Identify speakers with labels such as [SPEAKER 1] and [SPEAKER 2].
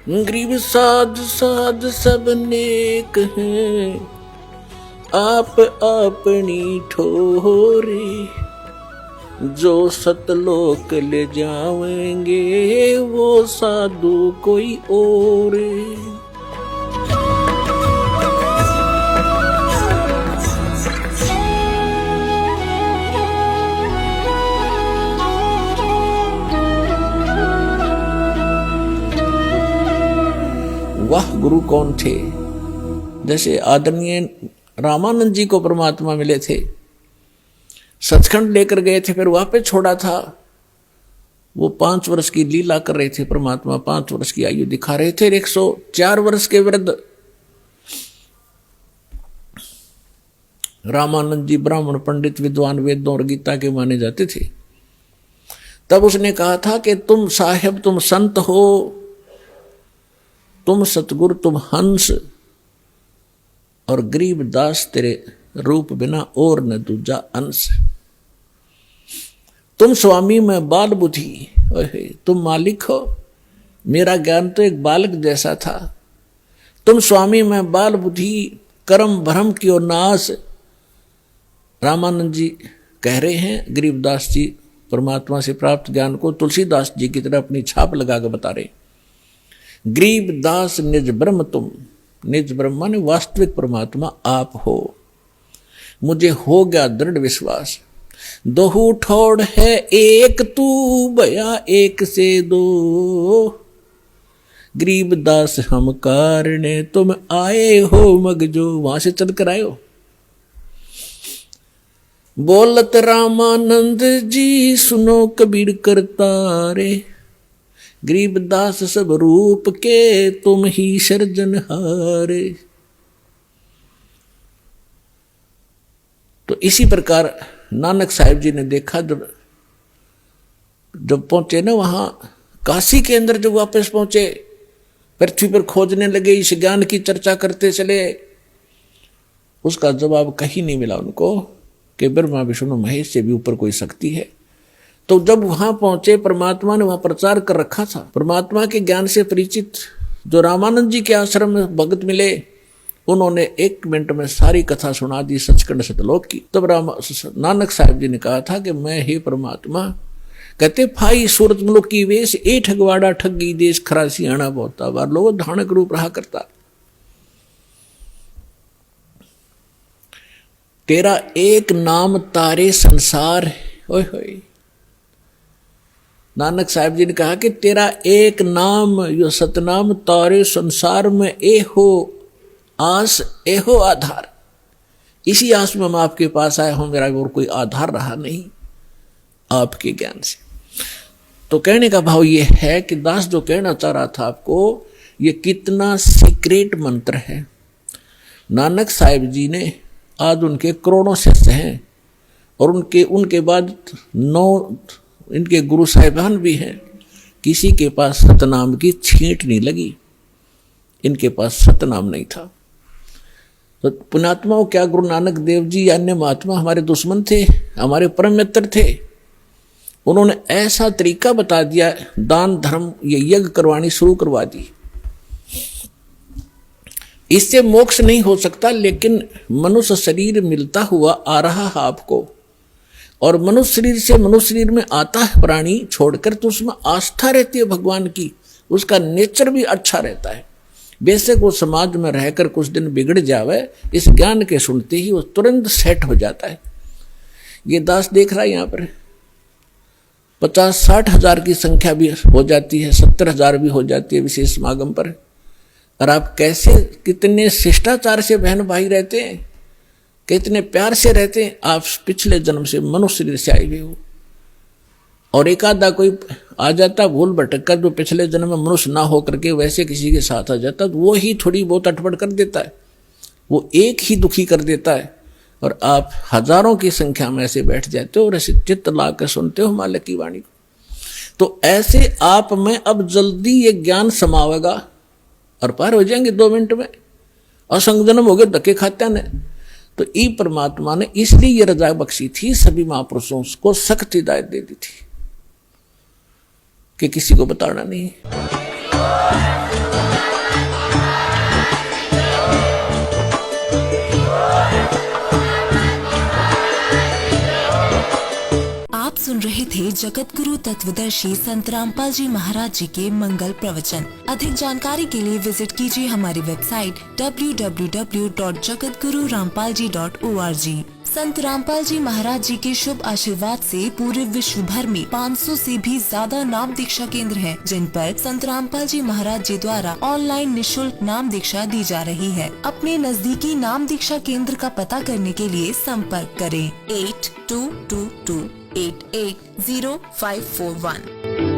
[SPEAKER 1] गरीब साध साध सब नेक हैं, आप अपनी ठोरी। जो सतलोक ले जाएंगे वो साधु कोई और। वह गुरु कौन थे? जैसे आदरणीय रामानंद जी को परमात्मा मिले थे, सचखंड लेकर गए थे, फिर वहां पे छोड़ा था। वो 5 वर्ष की लीला कर रहे थे, परमात्मा 5 वर्ष की आयु दिखा रहे थे। 104 वर्ष के वृद्ध रामानंद जी ब्राह्मण पंडित विद्वान वेदों और गीता के माने जाते थे। तब उसने कहा था कि तुम साहेब, तुम संत हो, तुम सतगुरु, तुम हंस, और गरीब दास तेरे रूप बिना और न दूजा अंश। तुम स्वामी मैं बाल बुद्धि, तुम मालिक हो, मेरा ज्ञान तो एक बालक जैसा था। तुम स्वामी मैं बाल बुद्धि, कर्म भ्रम की और नाश। रामानंद जी कह रहे हैं, गरीबदास जी परमात्मा से प्राप्त ज्ञान को तुलसीदास जी की तरह अपनी छाप लगा कर बता रहे। गरीबदास निज ब्रह्म तुम, निज ब्रह्म माने वास्तविक परमात्मा आप हो। मुझे हो गया दृढ़ विश्वास, दोहू ठोड़ है एक तू, भया एक से दो। गरीबदास हम कारणे तुम आए हो मगजो। वहां से चल कर आए हो। बोलत रामानंद जी सुनो कबीर करतारे, गरीबदास सब रूप के तुम ही सृजनहारे। तो इसी प्रकार नानक साहिब जी ने देखा, जब पहुंचे ना वहां काशी के अंदर, जब वापस पहुंचे, पृथ्वी पर खोजने लगे, इस ज्ञान की चर्चा करते चले, उसका जवाब कहीं नहीं मिला उनको कि ब्रह्मा विष्णु महेश से भी ऊपर कोई शक्ति है। तो जब वहां पहुंचे, परमात्मा ने वहां प्रचार कर रखा था। परमात्मा के ज्ञान से परिचित जो रामानंद जी के आश्रम में भगत मिले, उन्होंने 1 मिनट में सारी कथा सुना दी सचखंड सतलोक की। तब नानक साहिब जी ने कहा था कि मैं हे परमात्मा, कहते फाई सूरत मुल्क की वेश, ए ठगवाड़ा ठगी देश, खरासी आना बहुता बार लोग धानक रूप रहा करता। तेरा एक नाम तारे संसार। ओए होए, नानक साहिब जी ने कहा कि तेरा एक नाम, यो सतनाम तारे संसार में, ए हो आस, ए हो आधार। इसी आस में मैं आपके पास आया हूं, मेरा और कोई आधार रहा नहीं आपके ज्ञान से। तो कहने का भाव ये है कि दास जो कहना चाह रहा था आपको, ये कितना सीक्रेट मंत्र है। नानक साहिब जी ने, आज उनके करोड़ों शिष्य हैं, और उनके बाद 9 इनके गुरु साहिबान भी हैं। किसी के पास सतनाम की छींट नहीं लगी, इनके पास सतनाम नहीं था। तो पुण्यात्माओं, क्या गुरु नानक देव जी या अन्य महात्मा हमारे दुश्मन थे? हमारे परम मित्र थे। उन्होंने ऐसा तरीका बता दिया, दान धर्म ये यज्ञ करवानी शुरू करवा दी। इससे मोक्ष नहीं हो सकता, लेकिन मनुष्य शरीर मिलता हुआ आ रहा है आपको, और मनुष्य शरीर से मनुष्य शरीर में आता है प्राणी छोड़कर, तो उसमें आस्था रहती है भगवान की, उसका नेचर भी अच्छा रहता है। बेशक वो समाज में रहकर कुछ दिन बिगड़ जावे, इस ज्ञान के सुनते ही वो तुरंत सेट हो जाता है। ये दास देख रहा है यहाँ पर 50-60 हजार की संख्या भी हो जाती है, 70 हजार भी हो जाती है विशेष समागम पर। और आप कैसे, कितने शिष्टाचार से बहन भाई रहते हैं, कितने प्यार से रहते हैं। आप पिछले जन्म से मनुष्य शरीर से आए हुए हो, और एक आधा कोई आ जाता भूल भटक कर, जो पिछले जन्म में मनुष्य ना हो करके वैसे किसी के साथ आ जाता, तो वो ही थोड़ी बहुत अटपट कर देता है, वो एक ही दुखी कर देता है। और आप हजारों की संख्या में ऐसे बैठ जाते हो और ऐसे चित्त ला कर सुनते हो मालिक की वाणी को। तो ऐसे आप में अब जल्दी ये ज्ञान समावेगा और पार हो जाएंगे 2 मिनट में। असंग जन्म हो गए धक्के खाते हैं। तो ई परमात्मा ने इसलिए ये रजा बख्शी थी, सभी महापुरुषों को सख्त हिदायत दे दी थी कि किसी को बताना नहीं।
[SPEAKER 2] रहे थे जगत गुरु तत्वदर्शी संत रामपाल जी महाराज जी के मंगल प्रवचन। अधिक जानकारी के लिए विजिट कीजिए हमारी वेबसाइट www.jagatgururampalji.org। संत रामपाल जी महाराज जी के शुभ आशीर्वाद से पूरे विश्व भर में 500 से भी ज्यादा नाम दीक्षा केंद्र हैं, जिन पर संत रामपाल जी महाराज जी द्वारा ऑनलाइन निशुल्क नाम दीक्षा दी जा रही है। अपने नजदीकी नाम दीक्षा केंद्र का पता करने के लिए संपर्क करें 8222880541।